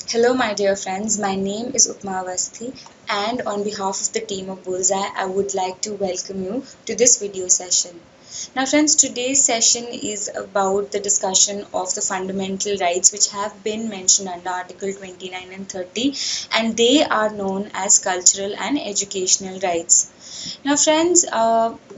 Hello, my dear friends. My name is Upma Avasthi, and on behalf of the team of Bullseye, I would like to welcome you to this video session. Now, friends, today's session is about the discussion of the fundamental rights which have been mentioned under Article 29 and 30, and they are known as cultural and educational rights. Now, friends,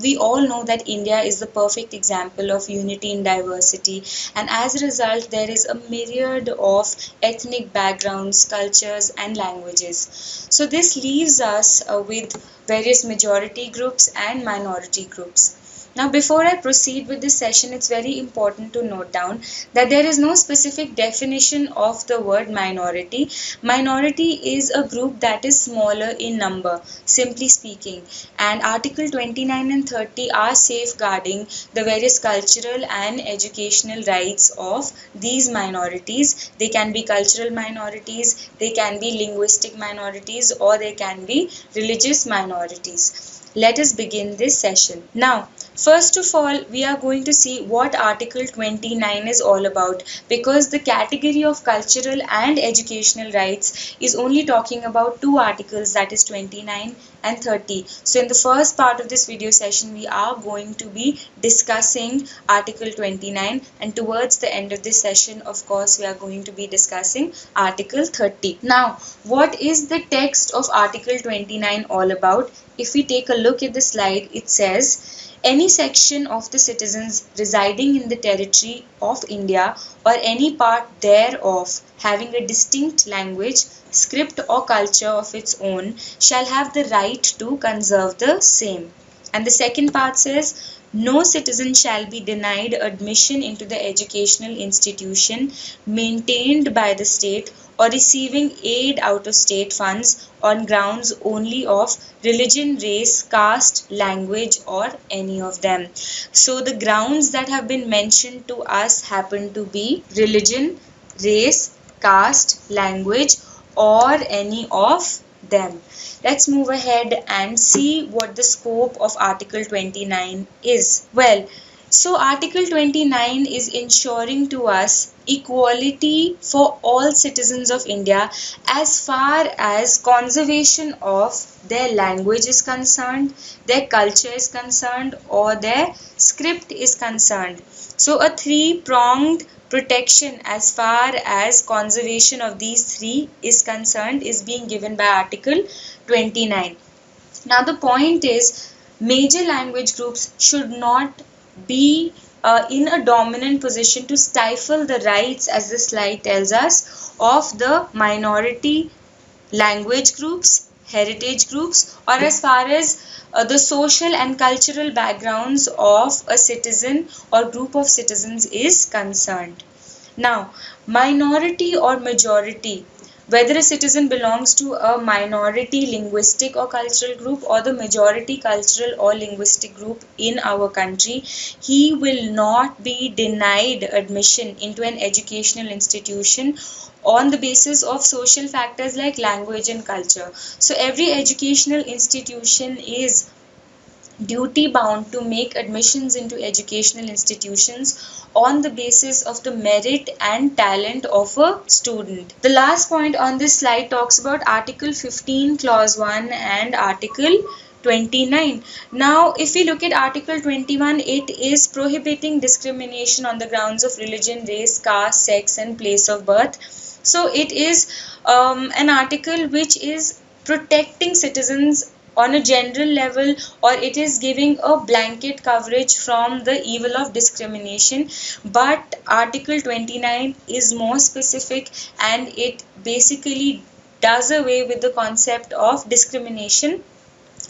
we all know that India is the perfect example of unity in diversity, and as a result, there is a myriad of ethnic backgrounds, cultures, and languages. So, this leaves us with various majority groups and minority groups. Now, before I proceed with this session, it's very important to note down that there is no specific definition of the word minority. Minority is a group that is smaller in number, simply speaking, and Article 29 and 30 are safeguarding the various cultural and educational rights of these minorities. They can be cultural minorities, they can be linguistic minorities, or they can be religious minorities. Let us begin this session. Now, first of all, we are going to see what Article 29 is all about, because the category of cultural and educational rights is only talking about two articles, that is 29 and 30. So in the first part of this video session, we are going to be discussing Article 29, and towards the end of this session, of course, we are going to be discussing Article 30. Now, what is the text of Article 29 all about? If we take a look at the slide, it says, any section of the citizens residing in the territory of India or any part thereof having a distinct language, script or culture of its own shall have the right to conserve the same. And the second part says, no citizen shall be denied admission into the educational institution maintained by the state or receiving aid out of state funds on grounds only of religion, race, caste, language, or any of them. So the grounds that have been mentioned to us happen to be religion, race, caste, language, or any of them. Let's move ahead and see what the scope of Article 29 is. Well, so Article 29 is ensuring to us equality for all citizens of India as far as conservation of their language is concerned, their culture is concerned, or their script is concerned. So a three-pronged protection as far as conservation of these three is concerned is being given by Article 29. Now the point is, major language groups should not be in a dominant position to stifle the rights, as the slide tells us, of the minority language groups, heritage groups, or as far as the social and cultural backgrounds of a citizen or group of citizens is concerned. Now, minority or majority, whether a citizen belongs to a minority linguistic or cultural group or the majority cultural or linguistic group in our country, he will not be denied admission into an educational institution on the basis of social factors like language and culture. So every educational institution is duty bound to make admissions into educational institutions on the basis of the merit and talent of a student. The last point on this slide talks about Article 15 Clause 1 and Article 29. Now, if we look at Article 21, it is prohibiting discrimination on the grounds of religion, race, caste, sex, and place of birth. So, it is an article which is protecting citizens on a general level, or it is giving a blanket coverage from the evil of discrimination. But Article 29 is more specific, and it basically does away with the concept of discrimination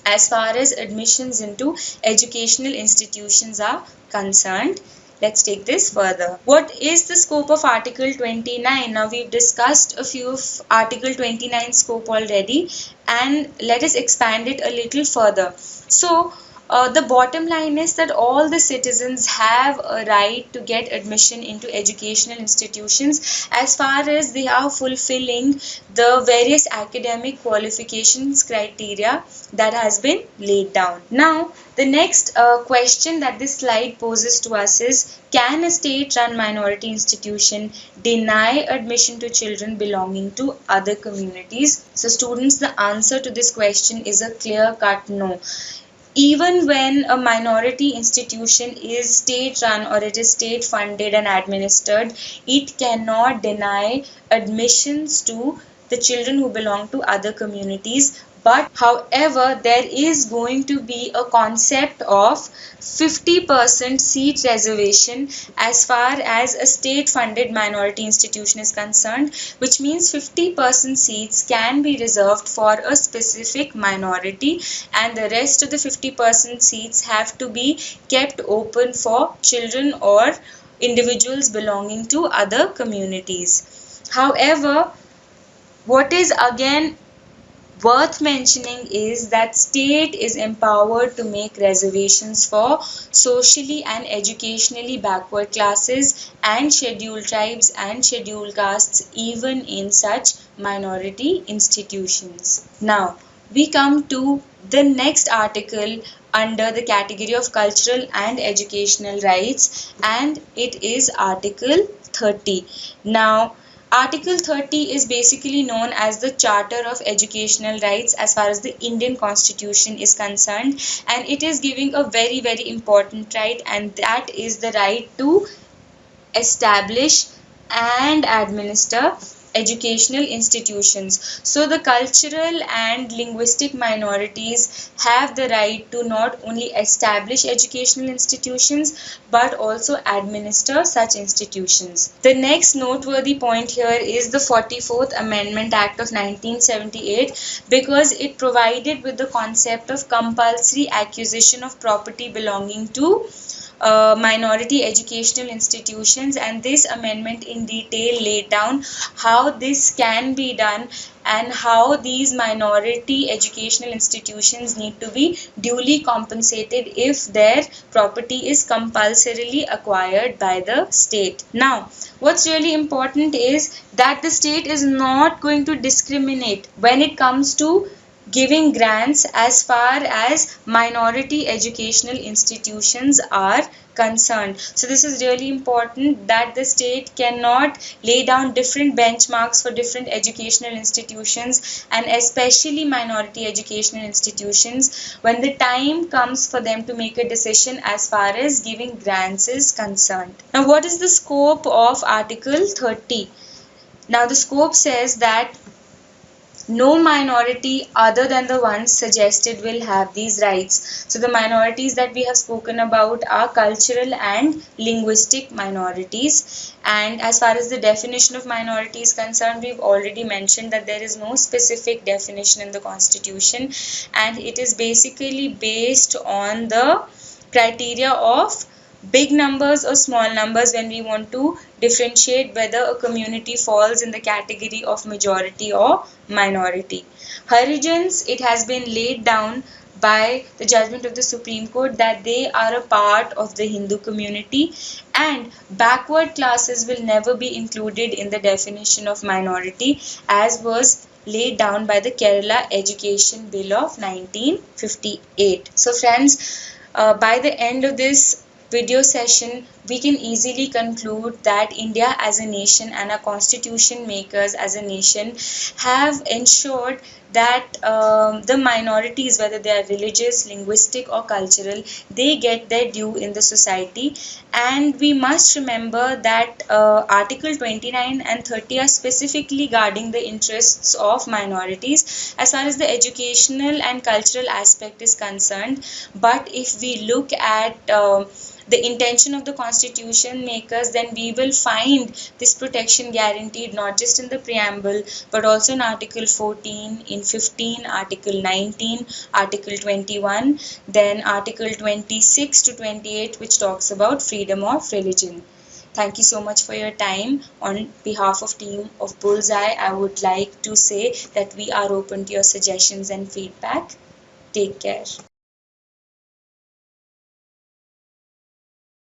as far as admissions into educational institutions are concerned. Let's take this further. What is the scope of Article 29? Now, we've discussed a few of Article 29 scope already, and let us expand it a little further. So, The bottom line is that all the citizens have a right to get admission into educational institutions as far as they are fulfilling the various academic qualifications criteria that has been laid down. Now, the next question that this slide poses to us is, can a state-run minority institution deny admission to children belonging to other communities? So students, the answer to this question is a clear-cut no. Even when a minority institution is state run or it is state funded and administered, it cannot deny admissions to the children who belong to other communities. But however, there is going to be a concept of 50% seat reservation as far as a state funded minority institution is concerned, which means 50% seats can be reserved for a specific minority and the rest of the 50% seats have to be kept open for children or individuals belonging to other communities. However, what is again worth mentioning is that state is empowered to make reservations for socially and educationally backward classes and scheduled tribes and scheduled castes even in such minority institutions. Now, we come to the next article under the category of cultural and educational rights, and it is Article 30. Now, Article 30 is basically known as the Charter of Educational Rights as far as the Indian Constitution is concerned, and it is giving a very, very important right, and that is the right to establish and administer educational institutions. So the cultural and linguistic minorities have the right to not only establish educational institutions but also administer such institutions. The next noteworthy point here is the 44th Amendment Act of 1978, because it provided with the concept of compulsory acquisition of property belonging to minority educational institutions, and this amendment in detail laid down how this can be done and how these minority educational institutions need to be duly compensated if their property is compulsorily acquired by the state. Now, what's really important is that the state is not going to discriminate when it comes to giving grants as far as minority educational institutions are concerned. So this is really important, that the state cannot lay down different benchmarks for different educational institutions and especially minority educational institutions when the time comes for them to make a decision as far as giving grants is concerned. Now, what is the scope of Article 30? Now, the scope says that no minority other than the ones suggested will have these rights. So the minorities that we have spoken about are cultural and linguistic minorities. And as far as the definition of minority is concerned, we've already mentioned that there is no specific definition in the Constitution, and it is basically based on the criteria of big numbers or small numbers when we want to differentiate whether a community falls in the category of majority or minority. Harijans, it has been laid down by the judgment of the Supreme Court that they are a part of the Hindu community, and backward classes will never be included in the definition of minority as was laid down by the Kerala Education Bill of 1958. So friends, by the end of this video session, we can easily conclude that India as a nation and our constitution makers as a nation have ensured that the minorities, whether they are religious, linguistic or cultural, they get their due in the society. And we must remember that Article 29 and 30 are specifically guarding the interests of minorities as far as the educational and cultural aspect is concerned. But if we look at the intention of the constitution makers, then we will find this protection guaranteed not just in the preamble but also in Article 14, in 15, Article 19, Article 21, then Article 26 to 28, which talks about freedom of religion. Thank you so much for your time. On behalf of team of Bullseye, I would like to say that we are open to your suggestions and feedback. Take care.